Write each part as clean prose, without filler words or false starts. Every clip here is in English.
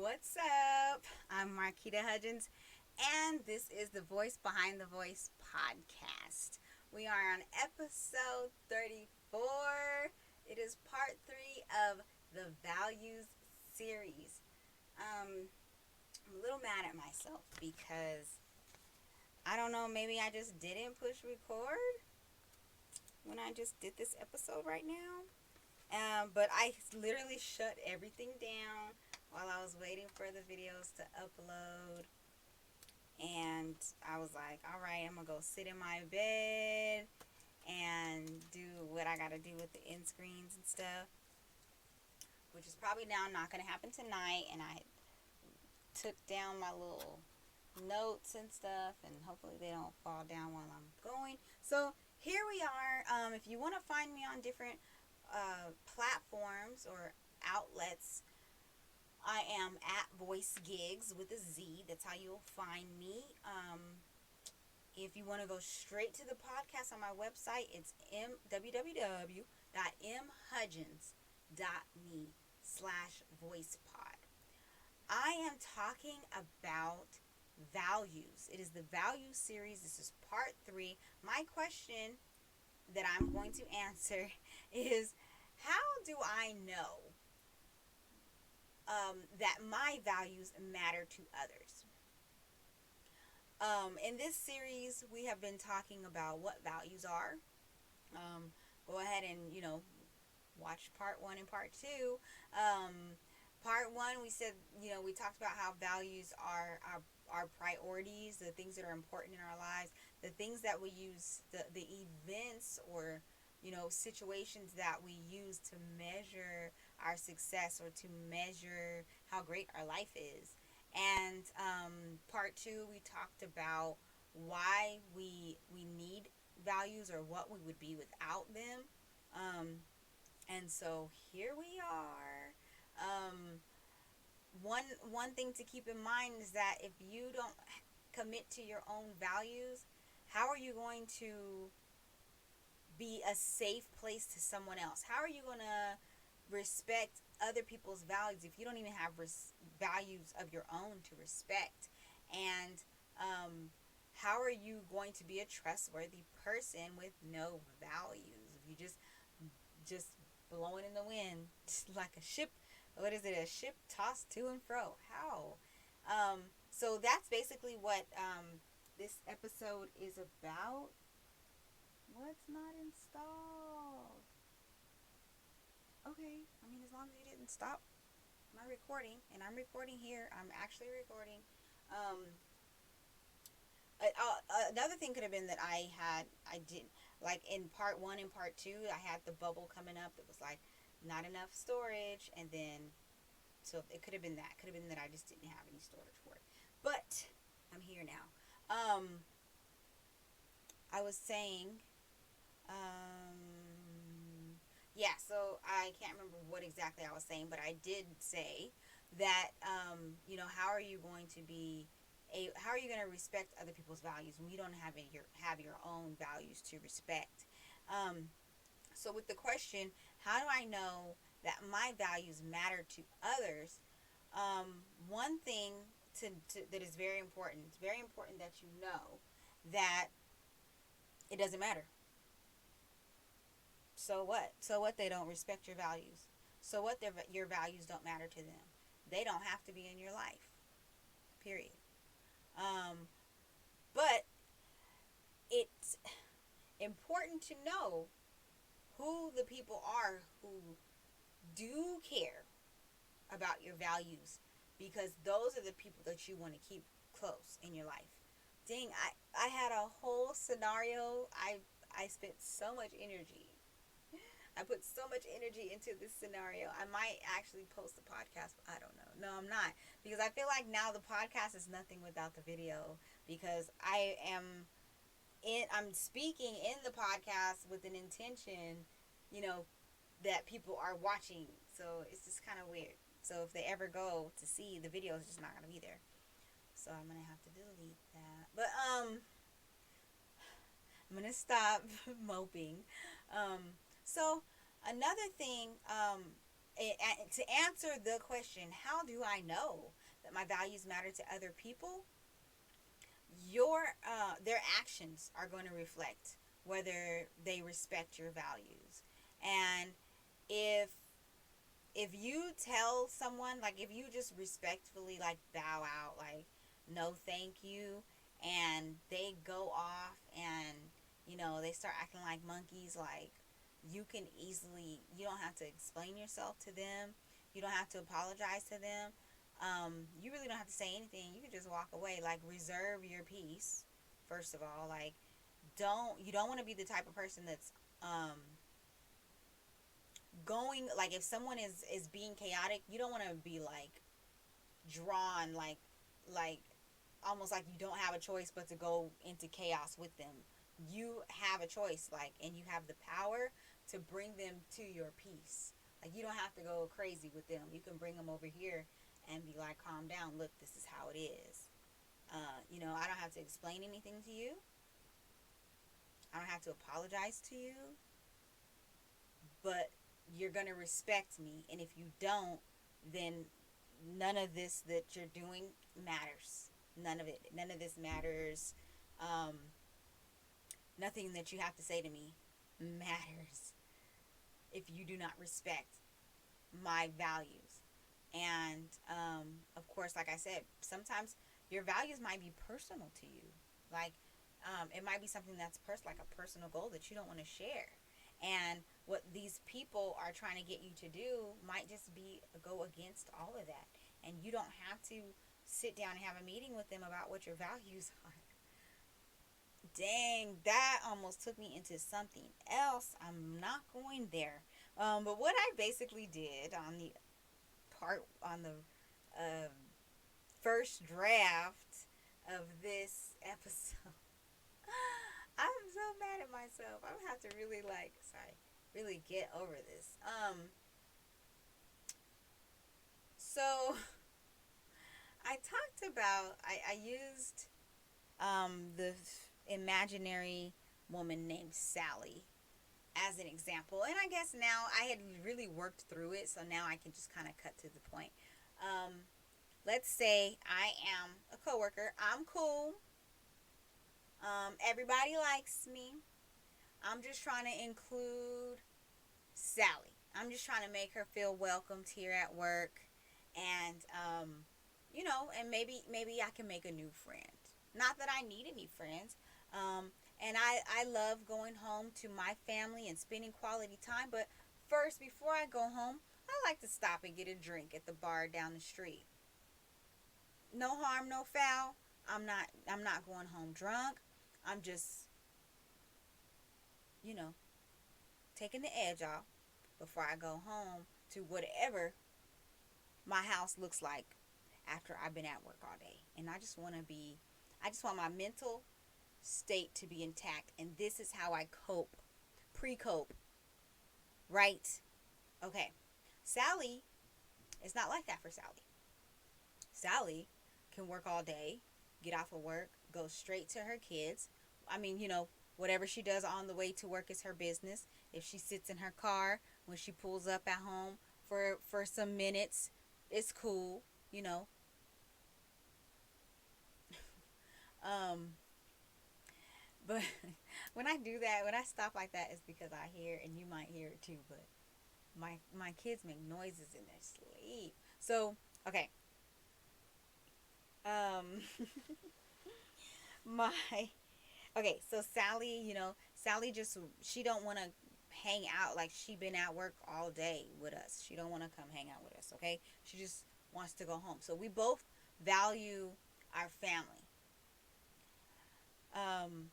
What's up? I'm Marquita Hudgens, and this is the Voice Behind the Voice podcast. We are on episode 34. It is part 3 of the Values series. I'm a little mad at myself because I don't know, maybe I just didn't push record when I just did this episode right now. But I literally shut everything down while I was waiting for the videos to upload. And I was like, all right, I'm going to go sit in my bed and do what I got to do with the end screens and stuff, which is probably now not going to happen tonight. And I took down my little notes and stuff, and hopefully they don't fall down while I'm going. So here we are. If you want to find me on different platforms or outlets, I am at Voice Gigs with a Z. That's how you'll find me. If you want to go straight to the podcast on my website, it's www.mhudgens.me/voicepod. I am talking about values. It is the value series. This is part 3. My question that I'm going to answer is, how do I know that my values matter to others? In this series, we have been talking about what values are. Go ahead and, watch part 1 and part 2. Part 1, we said, we talked about how values are our priorities, the things that are important in our lives, the things that we use, the events or situations that we use to measure our success or to measure how great our life is. And part 2, we talked about why we need values or what we would be without them. And so here we are. One thing to keep in mind is that if you don't commit to your own values, how are you going to be a safe place to someone else? How are you going to respect other people's values if you don't even have values of your own to respect? And how are you going to be a trustworthy person with no values if you just blowing in the wind like a ship? What is it? A ship tossed to and fro. How? So that's basically what this episode is about. What's not installed? Okay, I mean, as long as you didn't stop my recording, and I'm recording here, I'm actually recording. Another thing could have been that I didn't, like in part 1 and part 2, I had the bubble coming up that was like, not enough storage, and then, so it could have been that. Could have been that I just didn't have any storage for it. But, I'm here now. I was saying, so I can't remember what exactly I was saying, but I did say that, how are you going to how are you going to respect other people's values when you don't have your own values to respect? So with the question, how do I know that my values matter to others? One thing that is very important, it's very important that you know that it doesn't matter. So what? So what they don't respect your values? So what your values don't matter to them? They don't have to be in your life. Period. But it's important to know who the people are who do care about your values, because those are the people that you want to keep close in your life. Dang, I had a whole scenario. I spent so much energy. I put so much energy into this scenario. I might actually post the podcast, but I don't know. No, I'm not. Because I feel like now the podcast is nothing without the video, because I'm speaking in the podcast with an intention, that people are watching. So it's just kind of weird. So if they ever go to see the video, it's just not going to be there. So I'm going to have to delete that. But I'm going to stop moping. So another thing to answer the question, how do I know that my values matter to other people? Their actions are going to reflect whether they respect your values. And if you tell someone, like, if you just respectfully, like, bow out, like, no thank you, and they go off and, they start acting like monkeys, like, you don't have to explain yourself to them, you don't have to apologize to them, you really don't have to say anything, you can just walk away. Like, reserve your peace, first of all. Like, you don't want to be the type of person that's going, like, if someone is being chaotic, you don't want to be, like, drawn, like almost like you don't have a choice but to go into chaos with them. You have a choice, like, and you have the power to bring them to your peace. Like, you don't have to go crazy with them. You can bring them over here and be like, calm down, look, this is how it is. I don't have to explain anything to you, I don't have to apologize to you, but you're going to respect me. And if you don't, then none of this that you're doing matters. None of it. None of this matters. Um, Nothing that you have to say to me matters if you do not respect my values. And of course, like I said, sometimes your values might be personal to you. Like, it might be something that's like a personal goal that you don't want to share. And what these people are trying to get you to do might just be go against all of that. And you don't have to sit down and have a meeting with them about what your values are. Dang, that almost took me into something else. I'm not going there. But what I basically did on the um, first draft of this episode, I'm so mad at myself. I'm gonna have to really, really get over this. So I talked about, I used the imaginary woman named Sally as an example. And I guess now I had really worked through it, so now I can just kind of cut to the point. Um, let's say I am a coworker. I'm cool. Everybody likes me. I'm just trying to include Sally. I'm just trying to make her feel welcomed here at work, and and maybe I can make a new friend. Not that I need any friends. And I love going home to my family and spending quality time. But first, before I go home, I like to stop and get a drink at the bar down the street. No harm, no foul. I'm not going home drunk. I'm just, you know, taking the edge off before I go home to whatever my house looks like after I've been at work all day. And I just want my mental state to be intact. And this is how I cope, pre-cope, right? Okay. Sally, it's not like that for Sally. Sally can work all day, get off of work, go straight to her kids. I mean, whatever she does on the way to work is her business. If she sits in her car when she pulls up at home for some minutes, it's cool, you know. Um, but when I do that, when I stop like that, it's because I hear, and you might hear it too, but my kids make noises in their sleep. So, okay. Um, my okay, so Sally, Sally just she don't want to hang out, like she been at work all day with us. She don't want to come hang out with us, okay? She just wants to go home. So we both value our family. Um,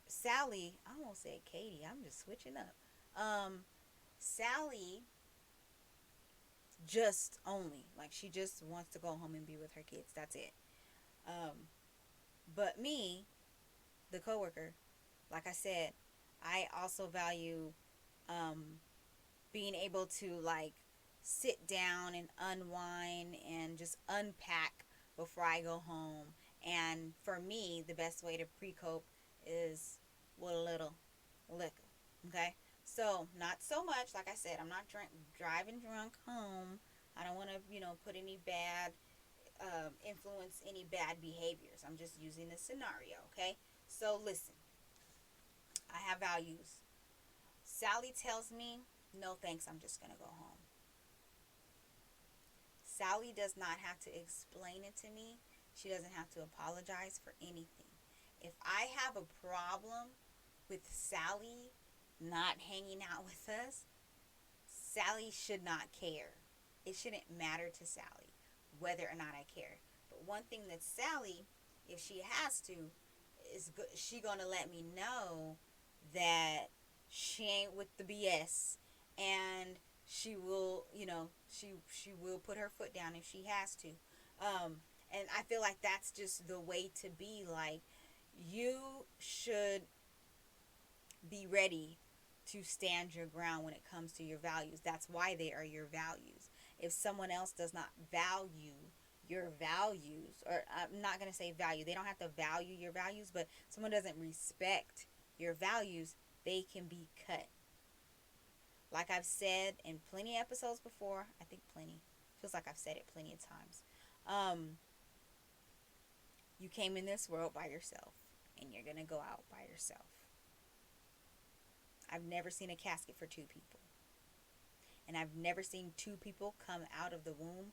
Sally, I almost said Katie. I'm just switching up. Sally just only, like, she just wants to go home and be with her kids. That's it. Um, but me, the coworker, like I said, I also value um, being able to, like, sit down and unwind and just unpack before I go home. And for me, the best way to pre-cope is with a little liquor. Okay? So, not so much. Like I said, I'm not driving drunk home. I don't want to, put any bad influence, any bad behaviors. I'm just using the scenario, okay? So, listen, I have values. Sally tells me, no thanks, I'm just going to go home. Sally does not have to explain it to me. She doesn't have to apologize for anything. If I have a problem with Sally not hanging out with us, Sally should not care. It shouldn't matter to Sally whether or not I care. But one thing that Sally, if she has to, is she gonna let me know that she ain't with the BS, and she will, she will put her foot down if she has to. And I feel like that's just the way to be. Like, you should be ready to stand your ground when it comes to your values. That's why they are your values. If someone else does not value your values, or I'm not going to say value, they don't have to value your values, but someone doesn't respect your values, they can be cut. Like I've said in plenty of episodes before, I think plenty, feels like I've said it plenty of times. You came in this world by yourself, and you're going to go out by yourself. I've never seen a casket for two people. And I've never seen two people come out of the womb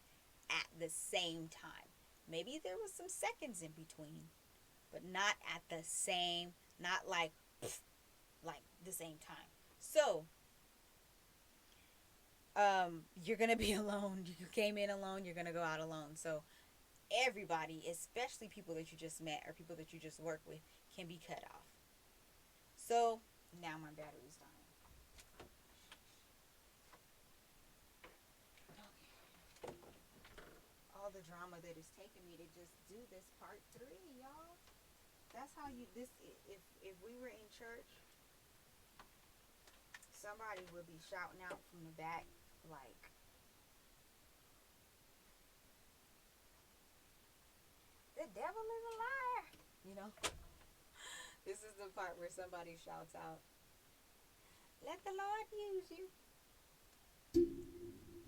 at the same time. Maybe there was some seconds in between, but not at the same, not like the same time. So, you're going to be alone. You came in alone, you're going to go out alone. So, everybody, especially people that you just met or people that you just work with, can be cut off. So, now my battery's dying. All the drama that is taking me to just do this part 3, y'all. That's how you, if we were in church, somebody would be shouting out from the back like, the devil is a liar. This is the part where somebody shouts out, let the Lord use you.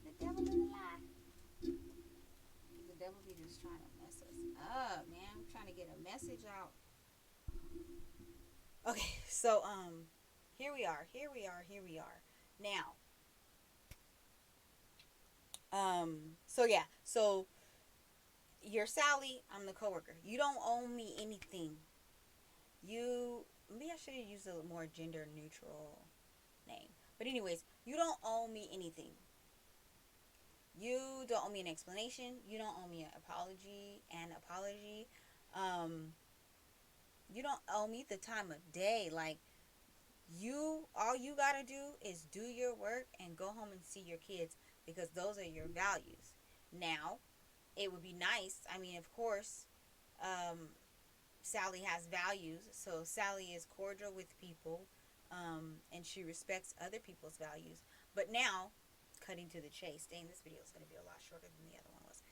The devil is a lie. The devil be just trying to mess us up, man. I'm trying to get a message out. Okay, so here we are. Now, so you're Sally, I'm the coworker. You don't owe me anything. Maybe I should have used a more gender neutral name. But anyways, you don't owe me anything. You don't owe me an explanation. You don't owe me an apology. You don't owe me the time of day. Like, all you gotta do is do your work and go home and see your kids, because those are your values. Now, it would be nice. I mean, of course, Sally has values, so Sally is cordial with people, and she respects other people's values. But now, cutting to the chase, dang, this video is going to be a lot shorter than the other one was.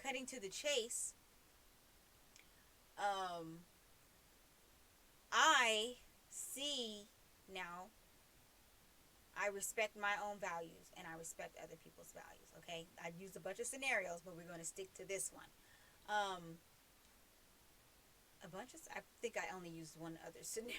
Cutting to the chase, I see now, I respect my own values, and I respect other people's values, okay? I used a bunch of scenarios, but we're going to stick to this one. I think I only used one other scenario.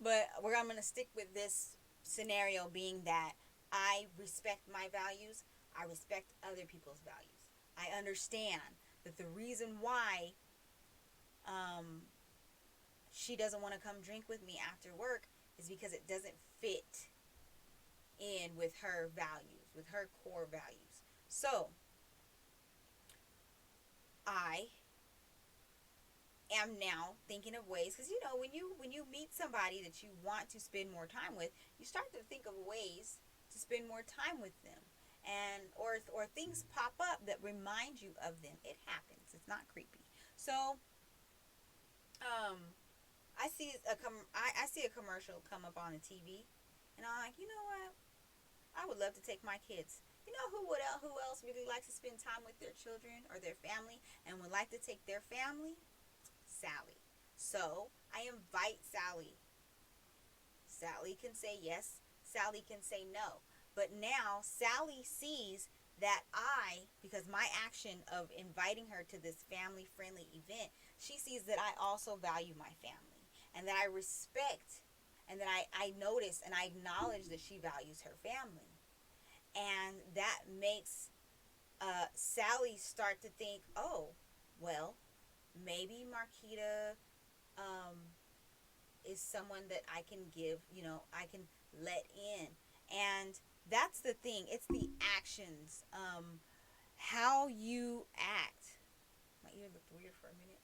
But I'm going to stick with this scenario, being that I respect my values. I respect other people's values. I understand that the reason why she doesn't want to come drink with me after work is because it doesn't fit in with her values, with her core values. So, I am now thinking of ways, because when you meet somebody that you want to spend more time with, you start to think of ways to spend more time with them, and or things pop up that remind you of them. It happens. It's not creepy. So, I see a commercial come up on the TV, and I'm like, you know what? I would love to take my kids. You know who else really likes to spend time with their children or their family and would like to take their family? Sally. So I invite Sally. Sally can say yes, Sally can say no. But now Sally sees that because my action of inviting her to this family friendly event, she sees that I also value my family and that I respect and that I notice and I acknowledge that she values her family. And that makes Sally start to think, oh, well, maybe Marquita is someone that I can give, I can let in. And that's the thing. It's the actions, how you act. My ear looked weird for a minute.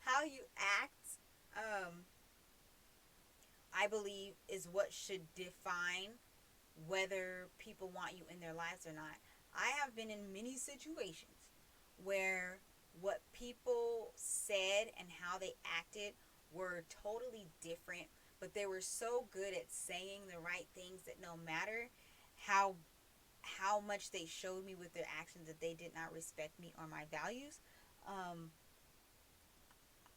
How you act, I believe, is what should define whether people want you in their lives or not. I have been in many situations where what people said and how they acted were totally different, but they were so good at saying the right things that no matter how how much they showed me with their actions that they did not respect me or my values, um,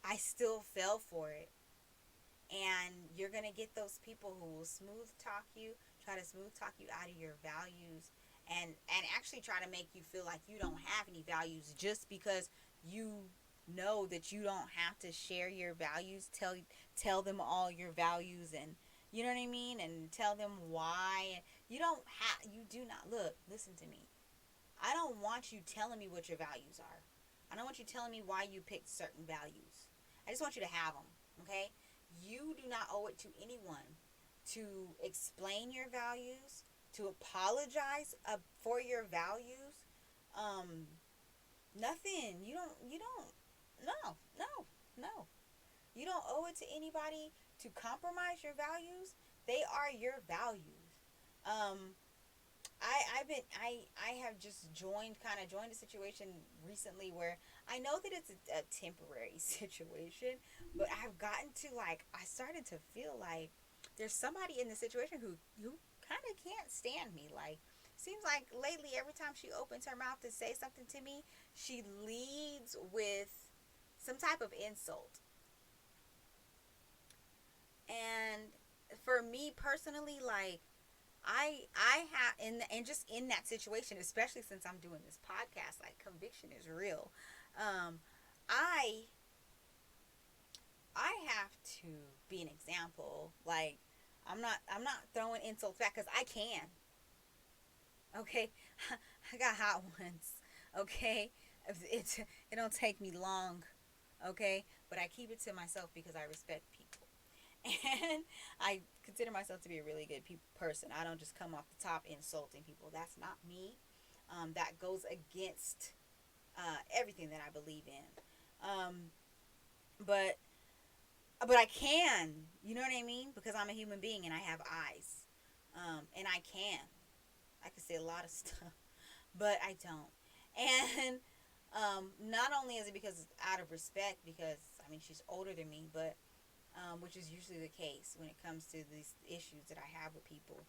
I still fell for it. And you're going to get those people who will smooth talk you, try to smooth talk you out of your values, and actually try to make you feel like you don't have any values just because you know that you don't have to share your values. Tell them all your values, and you know what I mean, and tell them why. You do not look, listen to me. I don't want you telling me what your values are. I don't want you telling me why you picked certain values. I just want you to have them, okay? You do not owe it to anyone to explain your values, to apologize for your values. Nothing. No, no, no. You don't owe it to anybody to compromise your values. They are your values. Um, I have just joined a situation recently where I know that it's a temporary situation, but I've gotten to I started to feel like there's somebody in the situation who kind of can't stand me. Like, seems like lately every time she opens her mouth to say something to me, she leads with some type of insult. And for me personally, I have and just in that situation, especially since I'm doing this podcast, like, conviction is real. Um, I I have to be an example. Like, I'm not throwing insults back because I can. Okay, I got hot ones. Okay, it don't take me long. Okay, but I keep it to myself because I respect people. And I consider myself to be a really good person. I don't just come off the top insulting people. That's not me. That goes against everything that I believe in. But I can, you know what I mean? Because I'm a human being and I have eyes, and I can say a lot of stuff, but I don't. And not only is it because it's out of respect, because I mean she's older than me, but which is usually the case when it comes to these issues that I have with people.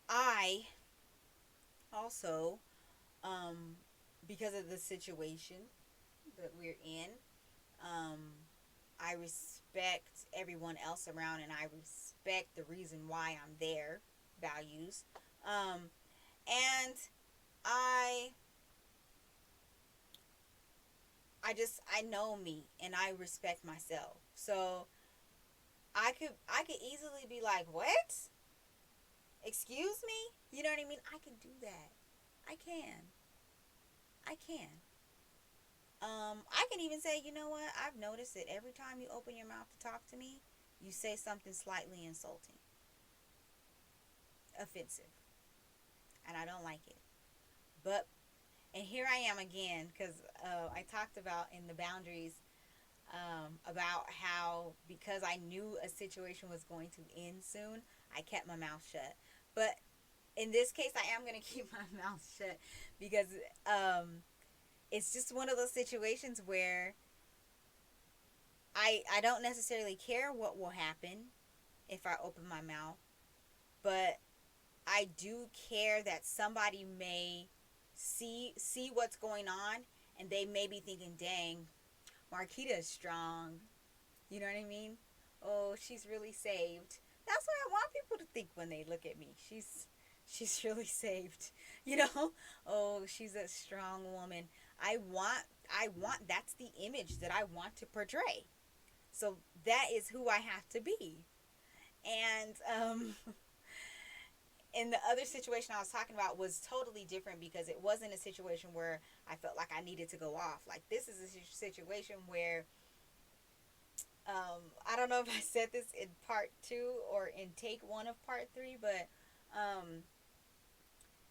I also, because of the situation that we're in, um, I respect everyone else around, and I respect the reason why I'm there, values. Um, and I I know me and I respect myself. So I could easily be like, "What? Excuse me?" You know what I mean? I can do that. I can. I can. I can even say, you know what? I've noticed that every time you open your mouth to talk to me, you say something slightly insulting, offensive, and I don't like it. But and here I am again, because I talked about in the boundaries, about how because I knew a situation was going to end soon, I kept my mouth shut. But in this case, I am going to keep my mouth shut because it's just one of those situations where I don't necessarily care what will happen if I open my mouth, but I do care that somebody may see what's going on, and they may be thinking, "Dang, Marquita is strong." You know what I mean? oh, she's really saved. That's what I want people to think when they look at me. She's really saved. You know? Oh, she's a strong woman. I want that's the image that I want to portray. So that is who I have to be. And in the other situation I was talking about was totally different because it wasn't a situation where I felt like I needed to go off. Like this is a situation where I don't know if I said this in part 2 or in take 1 of part 3, but um,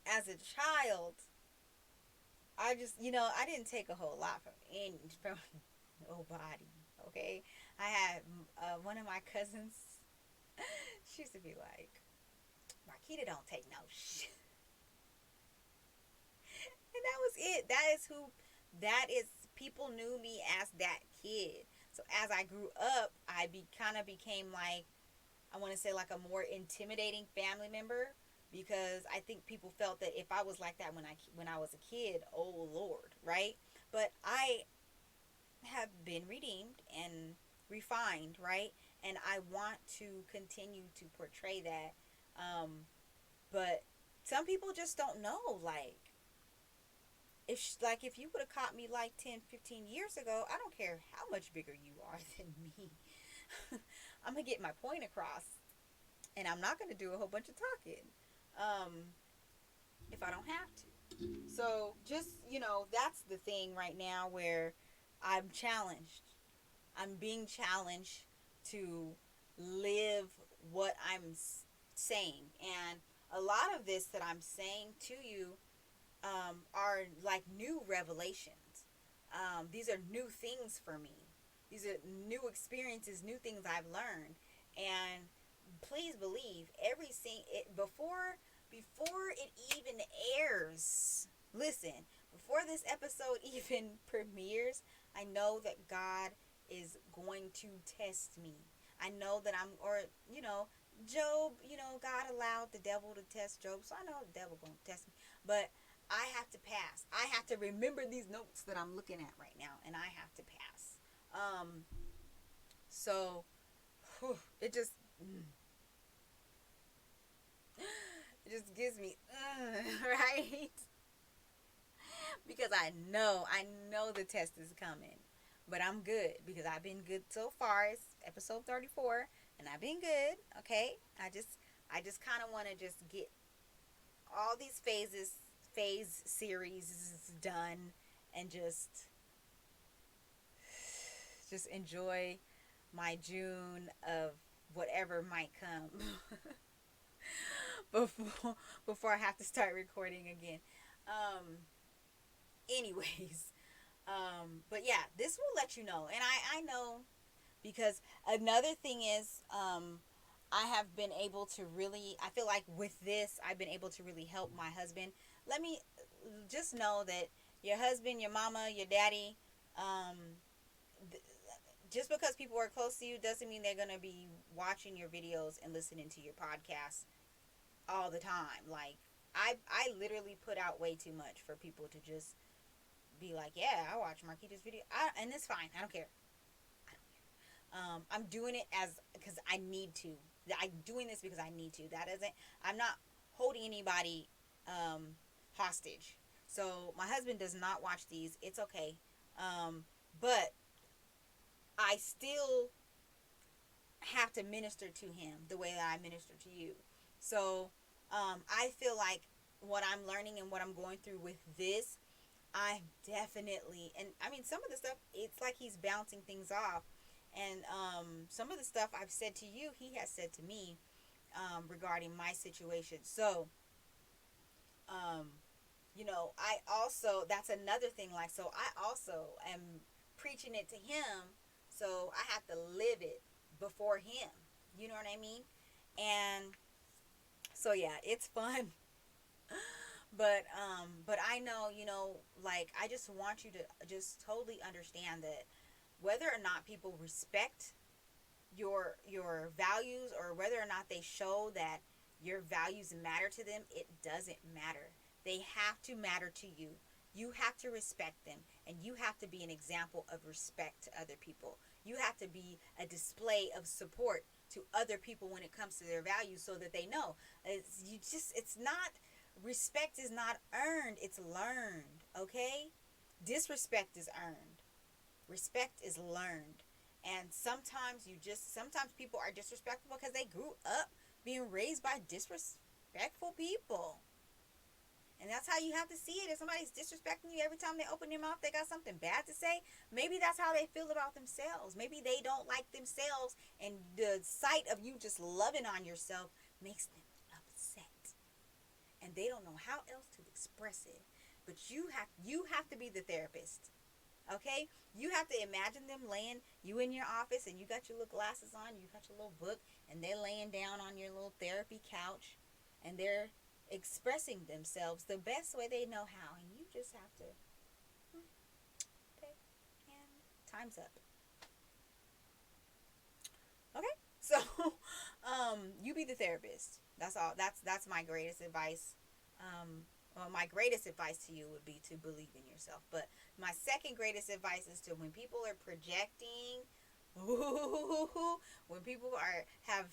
as a child, I just, I didn't take a whole lot from nobody. Okay, I had one of my cousins. She used to be like, "Marquita don't take no shit," and that was it. That is who. That is people knew me as that kid. So as I grew up, kind of became like I want to say like a more intimidating family member because I think people felt that if I was like that when I was a kid, oh Lord, right? But I have been redeemed and refined, right? And I want to continue to portray that. But some people just don't know. If you would have caught me like 10, 15 years ago, I don't care how much bigger you are than me. I'm gonna get my point across, and I'm not gonna do a whole bunch of talking um, if I don't have to. So just that's the thing right now where I'm challenged. I'm being challenged to live what I'm saying, and a lot of this that I'm saying to you are like new revelations. These are new things for me. These are new experiences, new things I've learned, and please believe before it even airs. Listen, before this episode even premieres, I know that God is going to test me. I know that Job, God allowed the devil to test Job, so I know the devil going to test me. But I have to pass. I have to remember these notes that I'm looking at right now, and I have to pass. So it just it just gives me right because I know the test is coming, but I'm good because I've been good so far. It's episode 34, and I've been good. Okay, I just kind of want to just get all these phase series done and just enjoy my June of whatever might come before before I have to start recording again. Um anyways, but yeah, this will let you know. And I know because another thing is I have been able to really I feel like with this I've been able to really help my husband. Let me just know that your husband, your mama, your daddy, um, th- just because people are close to you doesn't mean they're going to be watching your videos and listening to your podcast all the time. Like I literally put out way too much for people to just be like, yeah, I watch Marquita's video, and it's fine. I don't care. I don't care. I'm doing it as because I need to. I'm doing this because I need to. That isn't. I'm not holding anybody hostage. So my husband does not watch these. It's okay. But I still have to minister to him the way that I minister to you. So I feel like what I'm learning and what I'm going through with this, I'm definitely, and I mean, some of the stuff, it's like he's bouncing things off. And some of the stuff I've said to you, he has said to me regarding my situation. So, um, I also, that's another thing. Like, so I also am preaching it to him. So I have to live it before him. You know what I mean? And so yeah, it's fun. But I know, like I just want you to just totally understand that whether or not people respect your values or whether or not they show that your values matter to them, it doesn't matter. They have to matter to you. You have to respect them, and you have to be an example of respect to other people. You have to be a display of support to other people when it comes to their values, so that they know. It's not, respect is not earned, it's learned, okay? Disrespect is earned. Respect is learned. And sometimes people are disrespectful because they grew up being raised by disrespectful people. And that's how you have to see it. If somebody's disrespecting you every time they open their mouth, they got something bad to say. Maybe that's how they feel about themselves. Maybe they don't like themselves, and the sight of you just loving on yourself makes them upset. And they don't know how else to express it. But you have to be the therapist. Okay? You have to imagine them laying, you in your office, and you got your little glasses on, you got your little book, and they're laying down on your little therapy couch, and they're expressing themselves the best way they know how, and you just have to, okay, and time's up. Okay, so you be the therapist. That's all. That's my greatest advice. Well, my greatest advice to you would be to believe in yourself. But my second greatest advice is to, when people are projecting, when people have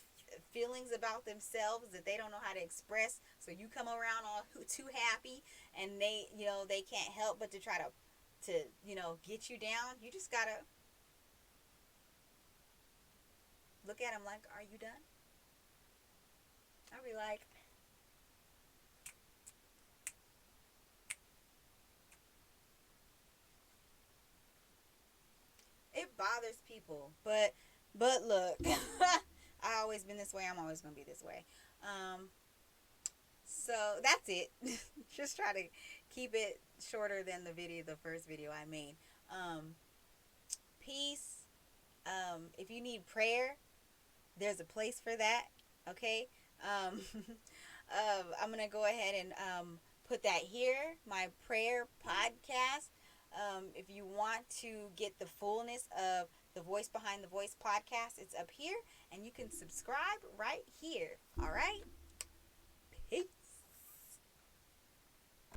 feelings about themselves that they don't know how to express, so you come around all too happy, and they can't help but to try to get you down. You just gotta look at them like, are you done? I'll be like, it bothers people, but look, I always been this way. I'm always gonna be this way. So that's it. Just try to keep it shorter than the first video I made. Peace. If you need prayer, there's a place for that. Okay. I'm gonna go ahead and put that here. My prayer podcast. If you want to get the fullness of the Voice Behind the Voice podcast, it's up here, and you can subscribe right here. All right.